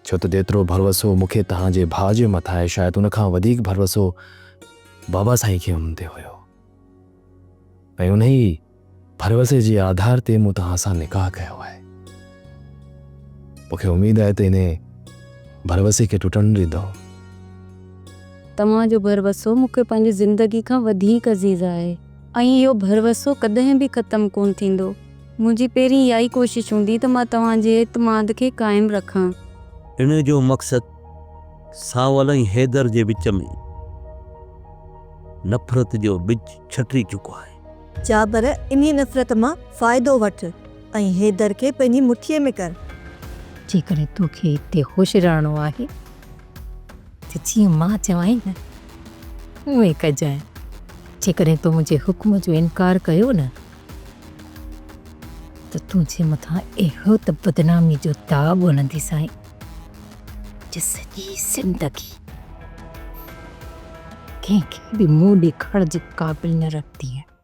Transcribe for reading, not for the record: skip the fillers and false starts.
छो त जेतिरो भरवसो मूंखे तव्हांजे भाउ जे मथां आहे, शायदि उन खां वधीक भरवसो बाबा साईं खे उन ते हुयो। ऐं उन ई भरवसे जे आधार ते मूं तव्हां सां निकाह कयो आहे। मूंखे उमेद आहे त इन भरवसे खे टुटण न ॾींदो। तव्हांजो भरवसो मूंखे पंहिंजी ज़िंदगी खां वधीक अज़ीज़ आहे ऐं इहो भरवसो कॾहिं बि ख़तमु कोन थींदो। मुंहिंजी पहिरीं इहा ई कोशिशि हूंदी त मां तव्हांजे एतमाद खे क़ाइमु रखां। इन जो मक़सदु सांवल ऐं हैदर जे विच में नफ़रत जो बिज छटी चुको आहे। जाबर इन्ही नफ़रत मां फ़ाइदो वठ ऐं हैदर खे पंहिंजी मुठीअ में कर। जेकॾहिं तोखे हिते ख़ुशि रहणो आहे त जीअं मां चवां न उहे कजांइ। जेकॾहिं तूं मुंहिंजे हुक्म जो इनकार कयो न त तुंहिंजे मथां अहिड़ो त बदनामी जो दाग़ हणंदी साईं जो सॼी ज़िंदगी कंहिंखे बि मुंहुं ॾेखारण जे क़ाबिल न रखंदी।